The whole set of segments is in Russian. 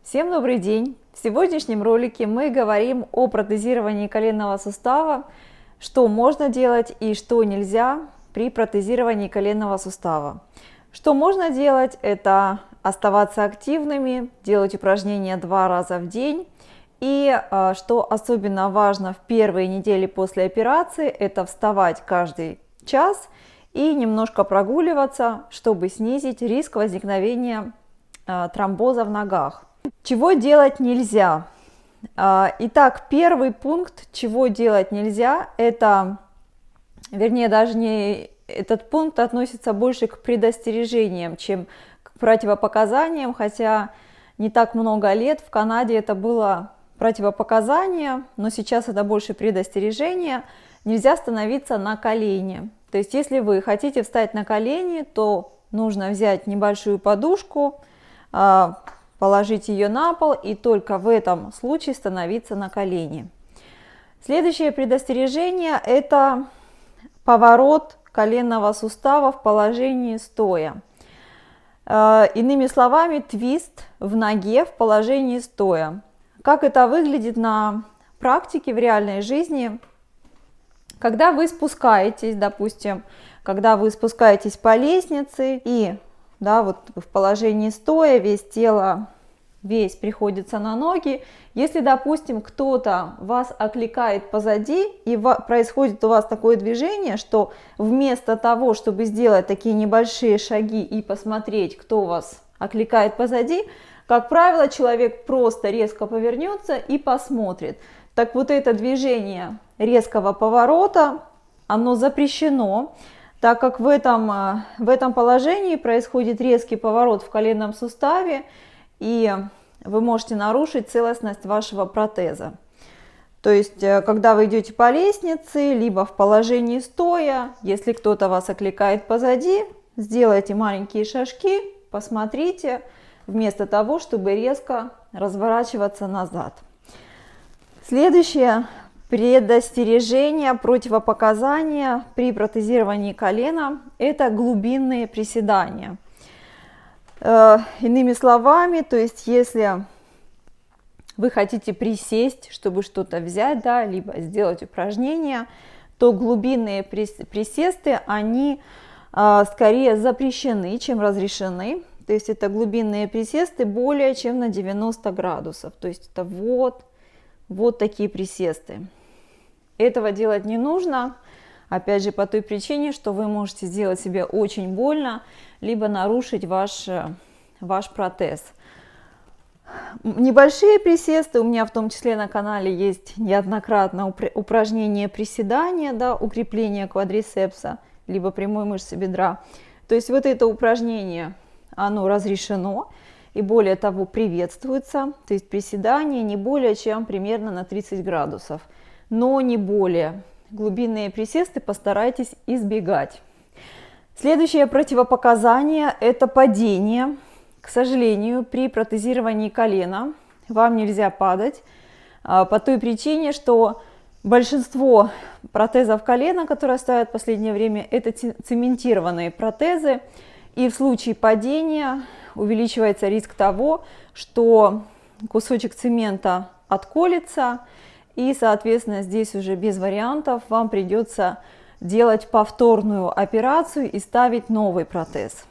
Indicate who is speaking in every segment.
Speaker 1: Всем добрый день! В сегодняшнем ролике мы говорим о протезировании коленного сустава, что можно делать и что нельзя при протезировании коленного сустава. Что можно делать, это оставаться активными, делать упражнения 2 раза в день. И что особенно важно в первые недели после операции, это вставать каждый час и немножко прогуливаться, чтобы снизить риск возникновения тромбоза в ногах. Чего делать нельзя? Итак, первый пункт, чего делать нельзя, это, вернее, даже не этот пункт относится больше к предостережениям, чем к противопоказаниям, хотя не так много лет в Канаде это было противопоказание, но сейчас это больше предостережение. Нельзя становиться на колени. То есть, если вы хотите встать на колени, то нужно взять небольшую подушку, положить ее на пол и только в этом случае становиться на колени. Следующее предостережение – это поворот коленного сустава в положении стоя. Иными словами, твист в ноге в положении стоя. Как это выглядит на практике в реальной жизни? Когда вы спускаетесь, допустим, когда вы спускаетесь по лестнице и вот в положении стоя, весь приходится на ноги. Если, допустим, кто-то вас окликает позади, и происходит у вас такое движение, что вместо того, чтобы сделать такие небольшие шаги и посмотреть, кто вас окликает позади, как правило, человек просто резко повернется и посмотрит. Так вот это движение резкого поворота, оно запрещено, так как в этом положении происходит резкий поворот в коленном суставе, и вы можете нарушить целостность вашего протеза. То есть, когда вы идете по лестнице, либо в положении стоя, если кто-то вас окликает позади, сделайте маленькие шажки, посмотрите, вместо того, чтобы резко разворачиваться назад. Следующее предостережение, противопоказания при протезировании колена – это глубинные приседания. Иными словами, то есть если вы хотите присесть, чтобы что-то взять, либо сделать упражнение, то глубинные присесты, они скорее запрещены, чем разрешены. То есть это глубинные присесты более чем на 90 градусов. То есть это вот такие присесты. Этого делать не нужно, опять же, по той причине, что вы можете сделать себе очень больно, либо нарушить ваш протез. Небольшие присесты, у меня в том числе на канале есть неоднократно упражнение приседания, укрепление квадрицепса, либо прямой мышцы бедра. То есть вот это упражнение, оно разрешено и более того приветствуется. То есть приседание не более чем примерно на 30 градусов, но не более. Глубинные присесты постарайтесь избегать. Следующее противопоказание – это падение. К сожалению, при протезировании колена вам нельзя падать по той причине, что большинство протезов колена, которые ставят в последнее время, это цементированные протезы. И в случае падения увеличивается риск того, что кусочек цемента отколется, и, соответственно, здесь уже без вариантов вам придется делать повторную операцию и ставить новый протез.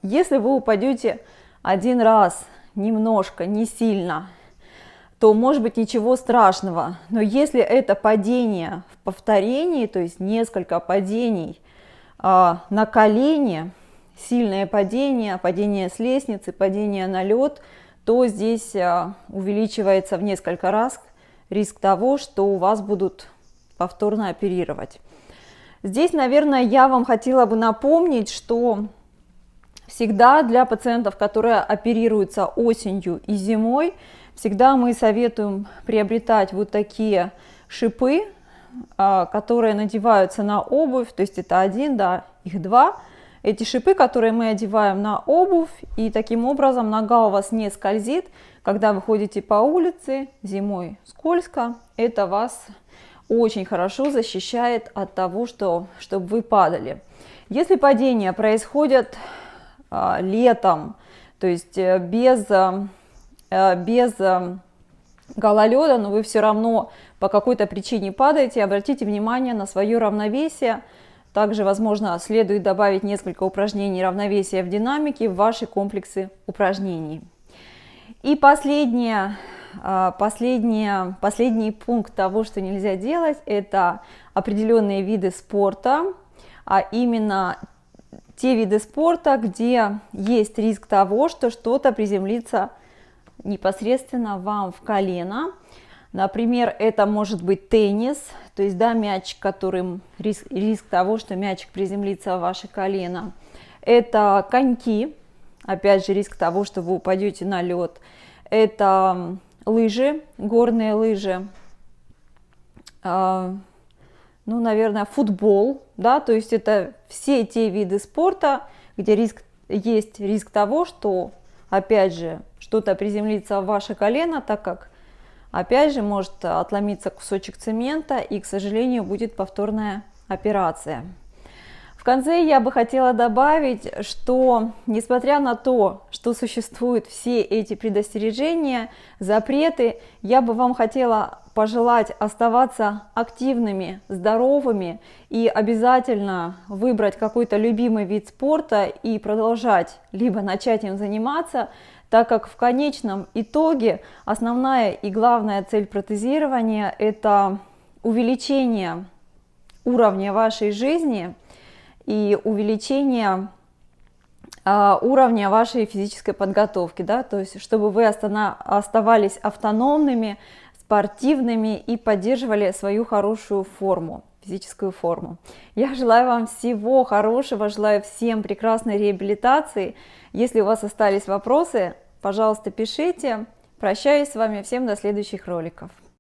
Speaker 1: Если вы упадете один раз, немножко, не сильно, то может быть ничего страшного. Но если это падение в повторении, то есть несколько падений на колени, сильное падение, падение с лестницы, падение на лед, то здесь увеличивается в несколько раз риск того, что у вас будут повторно оперировать. Здесь, наверное, я вам хотела бы напомнить, что всегда для пациентов, которые оперируются осенью и зимой, всегда мы советуем приобретать вот такие шипы, которые надеваются на обувь, то есть это один, их 2. Эти шипы, которые мы одеваем на обувь, и таким образом нога у вас не скользит. Когда вы ходите по улице, зимой скользко, это вас очень хорошо защищает от того, чтобы вы падали. Если падения происходят летом, то есть без без гололеда, но вы все равно по какой-то причине падаете, обратите внимание на свое равновесие. Также, возможно, следует добавить несколько упражнений равновесия в динамике в ваши комплексы упражнений. И последний пункт того, что нельзя делать, это определенные виды спорта, а именно те виды спорта, где есть риск того, что что-то приземлится непосредственно вам в колено. Например, это может быть теннис, то есть, да, мячик, которым риск того, что мячик приземлится в ваше колено. Это коньки, опять же, риск того, что вы упадете на лед. Это лыжи, горные лыжи. Ну, наверное, футбол, да, то есть это все те виды спорта, где есть риск того, что, опять же, что-то приземлится в ваше колено, так как, опять же, может отломиться кусочек цемента и, к сожалению, будет повторная операция. В конце я бы хотела добавить, что несмотря на то, что существуют все эти предостережения, запреты, я бы вам хотела пожелать оставаться активными, здоровыми и обязательно выбрать какой-то любимый вид спорта и продолжать, либо начать им заниматься, так как в конечном итоге основная и главная цель протезирования – это увеличение уровня вашей жизни и увеличение уровня вашей физической подготовки, да, то есть чтобы вы оставались автономными, спортивными и поддерживали свою хорошую форму, физическую форму. Я желаю вам всего хорошего, желаю всем прекрасной реабилитации. Если у вас остались вопросы, пожалуйста, пишите. Прощаюсь с вами, всем до следующих роликов.